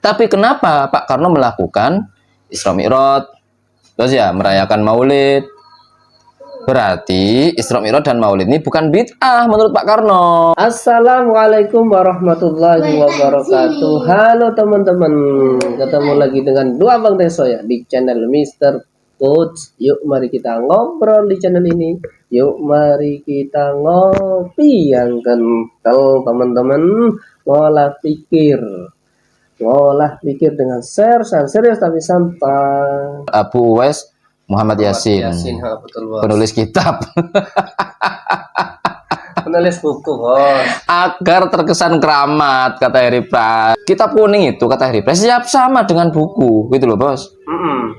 Tapi kenapa Pak Karno melakukan Isra Mi'raj? Terus ya merayakan Maulid. Berarti Isra Mi'raj dan Maulid ini bukan bid'ah menurut Pak Karno. Assalamualaikum warahmatullahi wabarakatuh. Halo teman-teman, ketemu lagi dengan dua Bang Deso ya di channel Mr. Coach. Yuk mari kita ngobrol di channel ini. Yuk mari kita ngopi yang kental teman-teman. Ngolah pikir dengan serius tapi santai. Abu Uwais Muhammad Yasin, penulis kitab. Penulis buku, bos. Agar terkesan keramat, kata Harry Price. Kitab kuning itu, kata Harry Price, siap sama dengan buku, gitu loh, bos.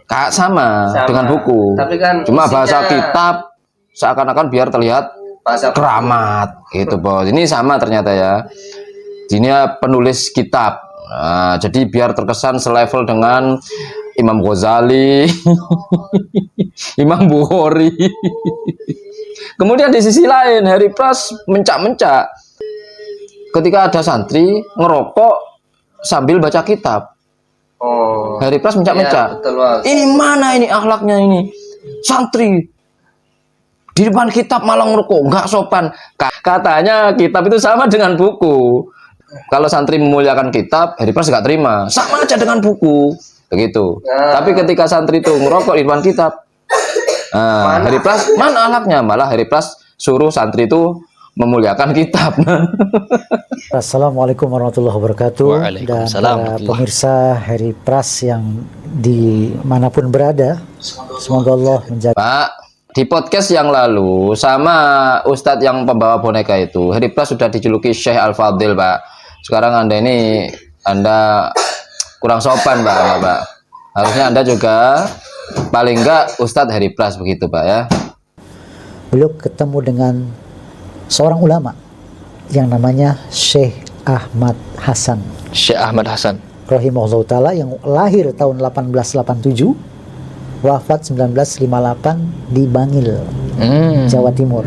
Kak sama dengan buku. Tapi kan cuma bahasa kitab seakan-akan biar terlihat keramat, gitu, bos. Ini sama ternyata ya. Ini penulis kitab. Nah, jadi biar terkesan selevel dengan Imam Ghazali, Imam Bukhari. Kemudian di sisi lain Harry Price mencak-mencak ketika ada santri ngerokok sambil baca kitab. Harry Price mencak-mencak. Ini mana ini akhlaknya ini? Santri di depan kitab malah ngerokok, nggak sopan. Katanya kitab itu sama dengan buku. Kalau santri memuliakan kitab, Harry Price nggak terima. Sama aja dengan buku. Begitu. Tapi ketika santri itu ngerokok di depan kitab, Harry Price mana akhlaknya? Malah Harry Price suruh santri itu memuliakan kitab. Assalamualaikum warahmatullahi wabarakatuh. Dan para pemirsa Harry Price yang dimanapun berada, semoga Allah menjaga. Pak, di podcast yang lalu sama Ustadz yang pembawa boneka itu, Harry Price sudah dijuluki Syekh Al-Fadil, Pak. Sekarang Anda kurang sopan, Pak. Harusnya Anda juga paling enggak Ustadz Harry Price begitu, Pak ya. Beliau ketemu dengan seorang ulama yang namanya Syekh Ahmad Hasan. Syekh Ahmad Hasan rahimahullah taala, yang lahir tahun 1887, wafat 1958 di Bangil, Jawa Timur.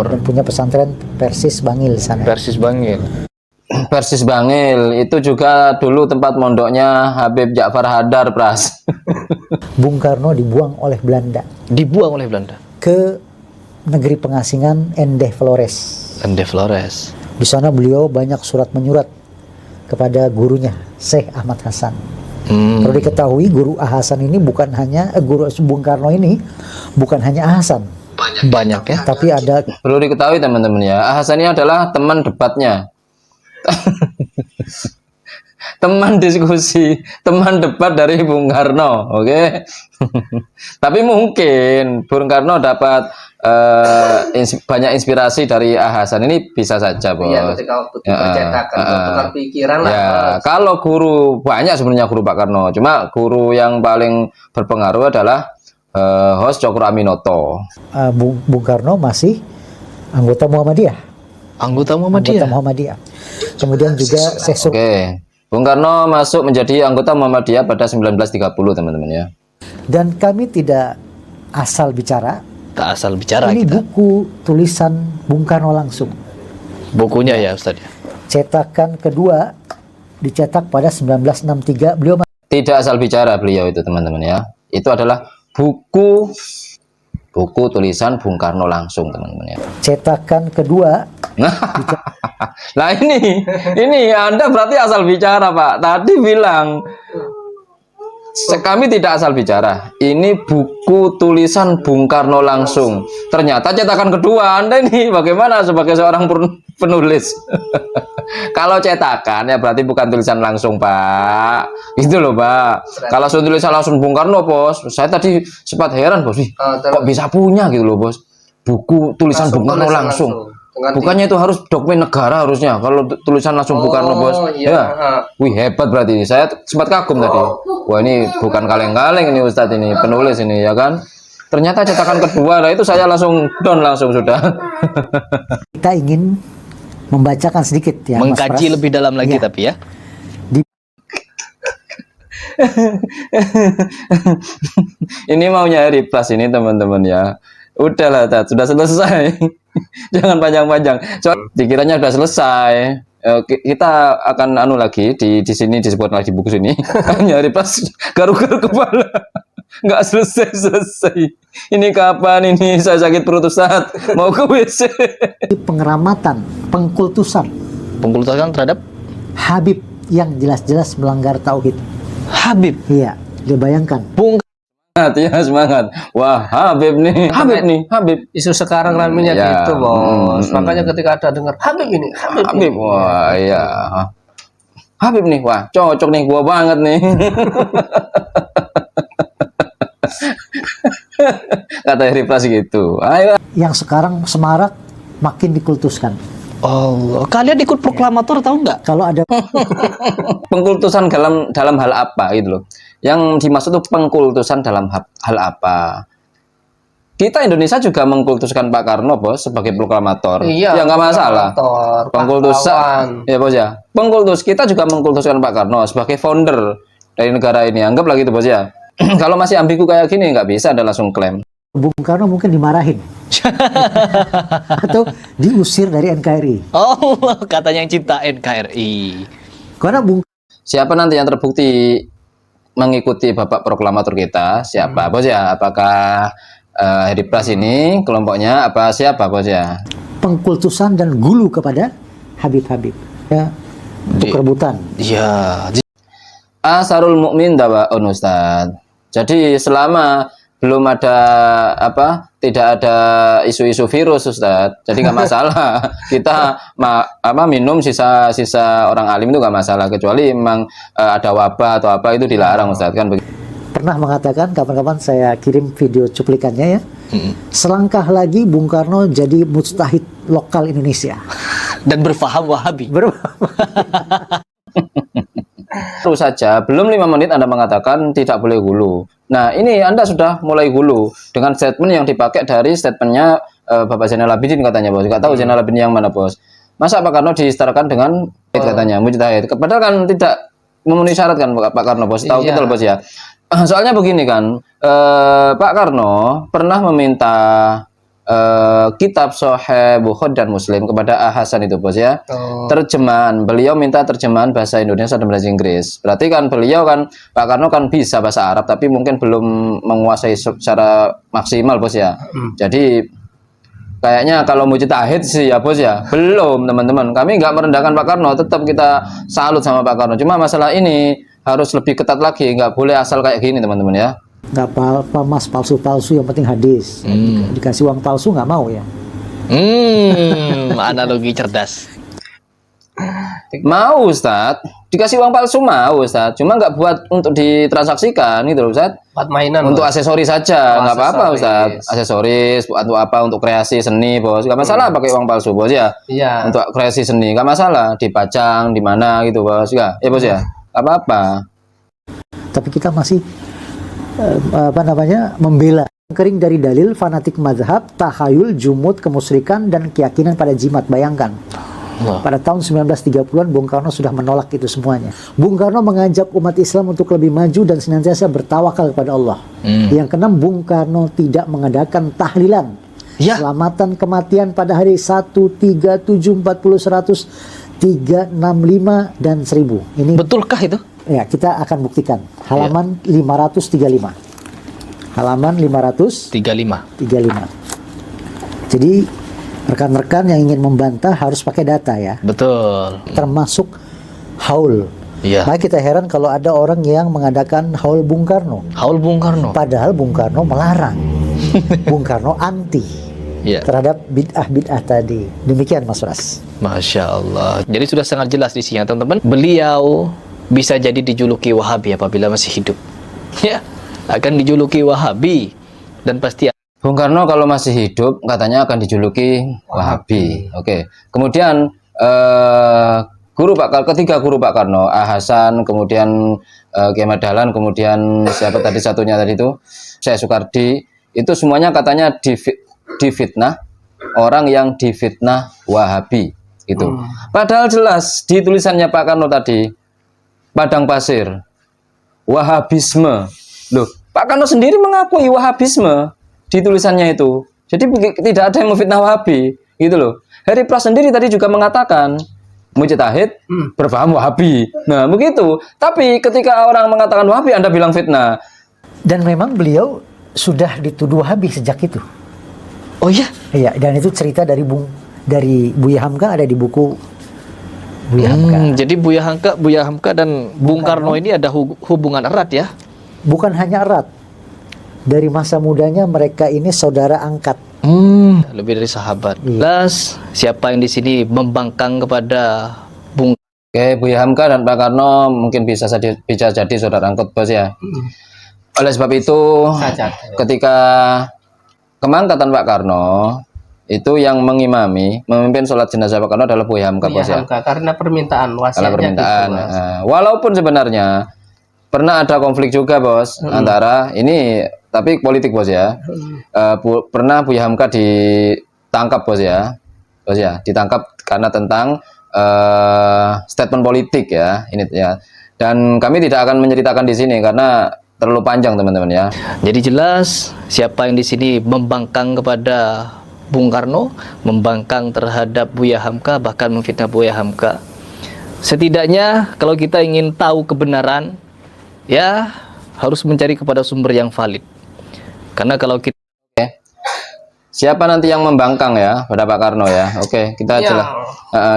Dan punya pesantren Persis Bangil sana. Persis Bangil itu juga dulu tempat mondoknya Habib Ja'far Hadar, Pras. Bung Karno dibuang oleh Belanda ke negeri pengasingan Ende Flores. Di sana beliau banyak surat menyurat kepada gurunya Syekh Ahmad Hasan. Perlu diketahui guru Hasan ini bukan hanya guru Bung Karno ini bukan hanya Hasan. Banyak ya. Tapi ada, perlu diketahui teman-teman ya, Hasan ini adalah teman debatnya. Teman diskusi, teman debat dari Bung Karno, oke? Tapi mungkin Bung Karno dapat banyak inspirasi dari Hasan ini, bisa saja, bos. Iya, ketika waktu dipercetakan, tukar pikiran lah. Ya, kalau guru banyak sebenarnya guru Pak Karno, cuma guru yang paling berpengaruh adalah host Cokro Aminoto. Bung Karno masih anggota Muhammadiyah. Kemudian juga Oke. Bung Karno masuk menjadi anggota Muhammadiyah pada 1930, teman-teman ya. Dan kami tidak asal bicara. Ini kita. buku tulisan Bung Karno langsung. Bukunya ya, Ustaz. Cetakan kedua dicetak pada 1963. Beliau tidak asal bicara beliau itu, teman-teman ya. Itu adalah buku tulisan Bung Karno langsung, teman-teman ya. Cetakan kedua. Nah ini Anda berarti asal bicara, Pak. Tadi bilang kami tidak asal bicara. Ini buku tulisan Bung Karno langsung. Ternyata cetakan kedua. Anda ini bagaimana sebagai seorang penulis? Kalau cetakan ya berarti bukan tulisan langsung, Pak. Itu loh, Pak. Kalau tulisan langsung Bung Karno, bos, saya tadi sempat heran, bos. Kok bisa punya gitu loh, bos. Buku tulisan Bung Karno langsung. Bukannya itu harus dokumen negara harusnya. Kalau tulisan langsung Bung Karno, bos. Iya. Ya. Wih, hebat berarti. Saya sempat kagum tadi. Wah, ini bukan kaleng-kaleng ini Ustadz ini, penulis ini ya kan. Ternyata cetakan kedua, nah itu saya langsung down langsung sudah. Kita ingin membacakan sedikit ya, mengkaji lebih dalam lagi ya. Tapi ya. Ini mau nyari plus ini, teman-teman ya. Udahlah, Tat, sudah selesai. Jangan panjang-panjang. Dikiranya sudah selesai. Kita akan anu lagi di sini disebut lagi buku sini. Nyari pas garu-garu kepala. Nggak selesai. Ini kapan ini saya sakit perut Ustaz, mau ke WC. Pengeramatan, pengkultusan Pengkultusan terhadap Habib yang jelas-jelas melanggar tauhid. Habib. Iya, dibayangkan. Semangat ya, semangat. Wah, Habib nih, Habib. Isu sekarang ramenya Ya, gitu, Bos. Makanya ketika ada dengar Habib ini, Habib, wah iya. Habib nih, wah cocok nih, gua banget nih. Kata Heriplas gitu. Ayo. Yang sekarang semarak makin dikultuskan. Oh, kalian ikut proklamator tahu nggak? Kalau ada Pengkultusan dalam hal apa gitu loh. Yang dimaksud itu pengkultusan dalam hal apa? Kita Indonesia juga mengkultuskan Pak Karno, Bos, sebagai proklamator. Iya, ya nggak masalah. Pengkultusan. Ya, Bos ya. Pengkultus kita juga mengkultuskan Pak Karno sebagai founder dari negara ini. Anggaplah gitu, Bos ya. Kalau masih ambigu kayak gini nggak bisa ada langsung klaim. Bung Karno mungkin dimarahin atau diusir dari NKRI. Oh, katanya yang cinta NKRI. Karena Siapa nanti yang terbukti mengikuti Bapak proklamator kita? Siapa, Bos ya? Apakah Heriplas ini kelompoknya apa siapa, Bos ya? pengkultusan dan gulu kepada Habib-Habib ya, untuk rebutan. Iya. Asarul mukmin dawaun, Ustaz. Jadi selama belum ada tidak ada isu-isu virus, Ustaz. Jadi nggak masalah. Kita minum sisa orang alim itu nggak masalah, kecuali memang ada wabah atau apa itu dilarang, Ustaz, kan begitu. Pernah mengatakan, kapan-kapan saya kirim video cuplikannya ya. Selangkah lagi Bung Karno jadi mujtahid lokal Indonesia Dan berfaham Wahabi. Terus saja, belum 5 menit Anda mengatakan tidak boleh hulu. Nah, ini Anda sudah mulai hulu dengan statement yang dipakai dari statementnya Bapak Zainal Abidin katanya, Bos. Nggak tahu Zainal Abidin yang mana, Bos. Masa Pak Karno disetarakan dengan katanya mujtahid. Padahal kan tidak memenuhi syarat kan Pak Karno, Bos. Tahu gitu loh, Bos ya. Soalnya begini kan, Pak Karno pernah meminta kitab Sahih Bukhari dan Muslim kepada Hasan itu, Bos ya. Terjemahan, beliau minta terjemahan bahasa Indonesia dan bahasa Inggris. Berarti kan beliau kan Pak Karno kan bisa bahasa Arab tapi mungkin belum menguasai secara maksimal, Bos ya. Jadi kayaknya kalau mujtahid sih ya, Bos ya, belum, teman-teman. Kami nggak merendahkan Pak Karno, tetap kita salut sama Pak Karno. Cuma masalah ini harus lebih ketat lagi, nggak boleh asal kayak gini, teman-teman ya. Nggak apa-apa mas, palsu-palsu, yang penting hadis. Dikasih uang palsu nggak mau ya. Analogi cerdas. Mau, Ustaz, dikasih uang palsu mau, Ustaz, cuma nggak buat untuk ditransaksikan gitu loh, Ustaz. Buat mainan, Untuk Bos. aksesoris saja, nggak apa-apa, Ustaz. Aksesoris. Aksesoris untuk apa? Untuk kreasi seni, Bos. Nggak masalah pakai uang palsu, Bos ya. Iya. Untuk kreasi seni nggak masalah, dipajang di mana gitu, Bos. Ya, Bos ya. Nggak apa-apa. Tapi kita masih membela kering dari dalil, fanatik mazhab, tahayul, jumud, kemusyrikan, dan keyakinan pada jimat. Bayangkan, pada tahun 1930-an Bung Karno sudah menolak itu semuanya. Bung Karno mengajak umat Islam untuk lebih maju dan senantiasa bertawakal kepada Allah. Yang keenam, Bung Karno tidak mengadakan tahlilan, selamatan kematian pada hari 1, 3, 7, 40, 100, 365 dan 1000. Ini Betulkah itu? ya, kita akan buktikan. Halaman 535. Halaman 535. 35. Jadi rekan-rekan yang ingin membantah harus pakai data ya. Betul. Termasuk haul. Iya. Nah, kita heran kalau ada orang yang mengadakan haul Bung Karno. Haul Bung Karno. Padahal Bung Karno melarang. Bung Karno anti terhadap bid'ah-bid'ah tadi. Demikian Mas Ras. Masya Allah. Jadi sudah sangat jelas di sini, teman-teman. Beliau bisa jadi dijuluki Wahabi apabila masih hidup. Ya, akan dijuluki Wahabi dan pasti. Bung Karno kalau masih hidup katanya akan dijuluki Wahabi. Oke. Kemudian ketiga guru Pak Karno, Hasan, kemudian Kiai Ahmad Dahlan, kemudian siapa tadi satunya tadi itu, Syekh Sukardi, itu semuanya katanya difitnah, orang yang difitnah Wahabi itu. Padahal jelas di tulisannya Pak Karno tadi, Padang Pasir, Wahabisme. Loh, Pak Karno sendiri mengakui Wahabisme di tulisannya itu. Jadi tidak ada yang memfitnah Wahabi, gitu loh. Harry Pras sendiri tadi juga mengatakan mujtahid berpaham Wahabi. Nah, begitu. Tapi ketika orang mengatakan Wahabi, Anda bilang fitnah. Dan memang beliau sudah dituduh Wahabi sejak itu. Oh iya? Iya, dan itu cerita dari Buya Hamka, ada di buku Buya Hamka. Jadi Buya Hamka dan Bung Karno ini ada hubungan erat ya? Bukan hanya erat. Dari masa mudanya mereka ini saudara angkat. Lebih dari sahabat. Plus, siapa yang di sini membangkang kepada Bung? Oke, Buya Hamka dan Pak Karno mungkin bisa jadi saudara angkut, bos ya. Oleh sebab itu, ketika kemangkatan Pak Karno, itu yang memimpin sholat jenazah Pak Karno adalah Buya Hamka, bos ya. Karena permintaan Karena wasiatnya permintaan. gitu, Mas. Walaupun sebenarnya pernah ada konflik juga, bos, antara ini, tapi politik, bos ya. Pernah Buya Hamka ditangkap, bos ya, ditangkap karena tentang statement politik ya, ini ya. Dan kami tidak akan menceritakan di sini karena terlalu panjang, teman-teman ya. Jadi jelas siapa yang di sini membangkang kepada Bung Karno, membangkang terhadap Buya Hamka, bahkan memfitnah Buya Hamka. Setidaknya kalau kita ingin tahu kebenaran, ya harus mencari kepada sumber yang valid. Karena kalau kita Siapa nanti yang membangkang ya pada Pak Karno ya? Oke, kita jelas.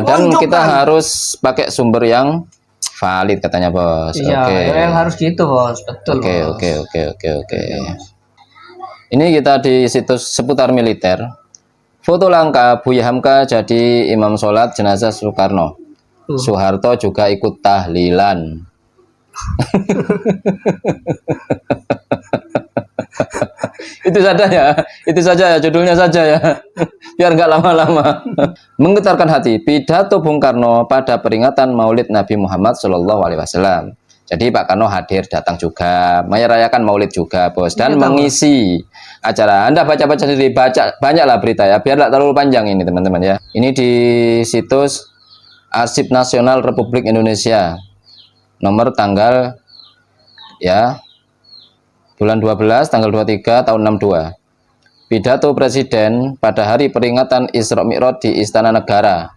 Dan kita harus pakai sumber yang valid katanya, bos. Iya, yang harus gitu, bos. Betul. Oke. Ini kita di situs seputar militer. Foto langka Buya Hamka jadi imam sholat jenazah Soekarno. Soeharto juga ikut tahlilan. Itu saja ya, judulnya saja ya, biar nggak lama-lama. Menggetarkan hati, pidato Bung Karno pada peringatan Maulid Nabi Muhammad SAW. Jadi Pak Karno hadir, datang juga, merayakan Maulid juga, bos, dan mengisi acara. Anda baca-baca sendiri, banyaklah berita ya, biar nggak terlalu panjang ini, teman-teman ya. Ini di situs Arsip Nasional Republik Indonesia, nomor tanggal ya bulan 12 tanggal 23 tahun 62. Pidato Presiden pada hari peringatan Isra Mi'raj di Istana Negara.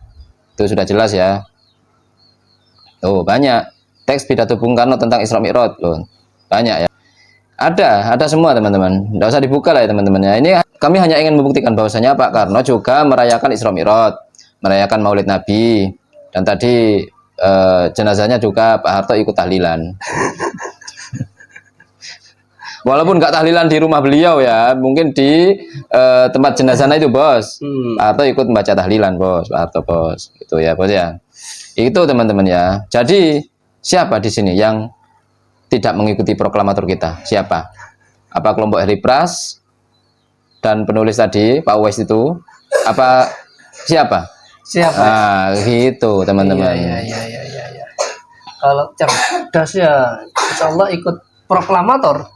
Itu sudah jelas ya. Oh, banyak teks pidato Bung Karno tentang Isra Mi'raj loh. Banyak ya. Ada semua, teman-teman. Nggak usah dibuka lah ya, teman-teman ya. Ini kami hanya ingin membuktikan bahwasanya Pak Karno juga merayakan Isra Mi'raj, merayakan Maulid Nabi, dan tadi jenazahnya juga Pak Harto ikut tahlilan. Walaupun nggak tahlilan di rumah beliau ya, mungkin di tempat jenazahnya itu, bos. Pak Harto ikut membaca tahlilan, bos. Pak Harto, bos. Itu ya, bos ya. Itu, teman-teman ya. Jadi siapa di sini yang tidak mengikuti proklamator kita? Siapa? Apa kelompok Harry Pras dan penulis tadi Pak Uwais itu? Apa siapa? Nah, gitu, teman-teman. Iya. Kalau cerdas ya, insya Allah ikut proklamator.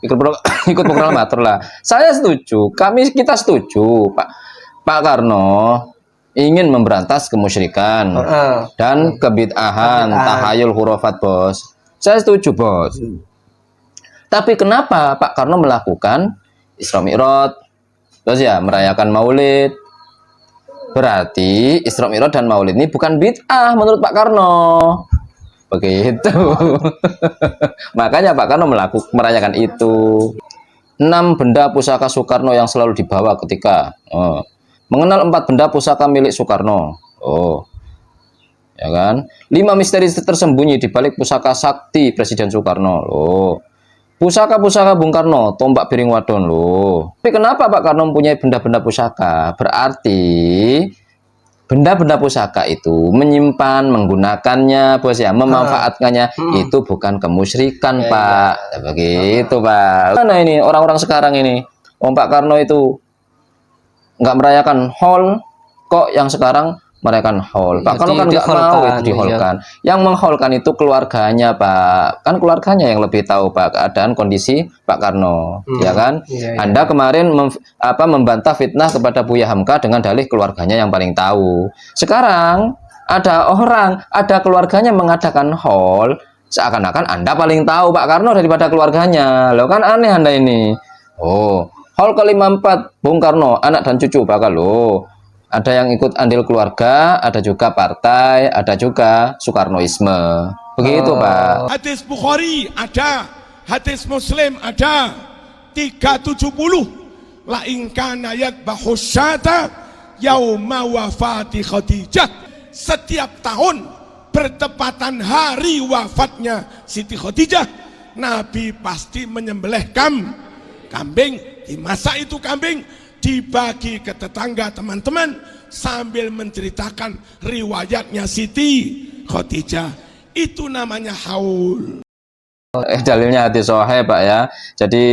Ikut proklamator lah. Saya setuju, kita setuju, Pak Karno ingin memberantas kemusyrikan dan kebid'ahan, tahayul hurufat, bos. Saya setuju, bos. Tapi kenapa Pak Karno melakukan Isra Mi'raj, bos ya, merayakan Maulid? Berarti Isra Mi'raj dan Maulid ini bukan bid'ah menurut Pak Karno. Begitu. Makanya Pak Karno merayakan itu. 6 benda pusaka Soekarno yang selalu dibawa ketika mengenal 4 benda pusaka milik Soekarno. Ya kan? 5 misteri tersembunyi di balik pusaka sakti Presiden Soekarno. Pusaka-pusaka Bung Karno, tombak piring wadon loh. Tapi kenapa Pak Karno mempunyai benda-benda pusaka? Berarti benda-benda pusaka itu menyimpan, menggunakannya, bos ya, memanfaatkannya itu bukan kemusyrikan, Pak. Begitu, Pak. Mana ini orang-orang sekarang ini? Pak Karno itu nggak merayakan haul, kok yang sekarang merayakan haul. Pak Karno kan nggak mau itu diholkan. Yang menghaulkan itu keluarganya, Pak. Kan keluarganya yang lebih tahu, Pak, keadaan kondisi Pak Karno, ya kan? Anda kemarin membantah fitnah kepada Buya Hamka dengan dalih keluarganya yang paling tahu. Sekarang ada keluarganya mengadakan haul, seakan-akan Anda paling tahu Pak Karno daripada keluarganya. Loh, kan aneh Anda ini. Haul ke-54 Bung Karno, anak dan cucu bakal loh. Ada yang ikut andil keluarga, ada juga partai, ada juga Soekarnoisme. Begitu, Pak. Hadis Bukhari ada, hadis Muslim ada. 370 la in kana yadbahu syata yauma wafati Khadijah. Setiap tahun bertepatan hari wafatnya Siti Khadijah, Nabi pasti menyembelih kambing. Dimasak itu kambing, dibagi ke tetangga teman-teman sambil menceritakan riwayatnya Siti Khadijah. Itu namanya haul. Dalilnya hadis sahih, Pak ya. Jadi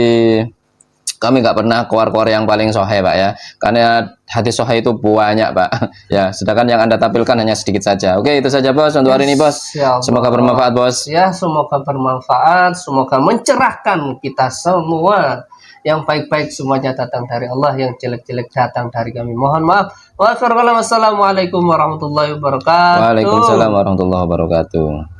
kami nggak pernah keluar yang paling sahih, Pak ya. Karena hadis sahih itu banyak, Pak. Ya, sedangkan yang Anda tampilkan hanya sedikit saja. Oke, itu saja, Bos, untuk hari ini, Bos. Semoga bermanfaat, Bos. Ya, semoga bermanfaat, semoga mencerahkan kita semua. Yang baik-baik semuanya datang dari Allah, yang jelek-jelek datang dari kami. Mohon maaf. Wassalamualaikum warahmatullahi wabarakatuh. Waalaikumsalam warahmatullahi wabarakatuh.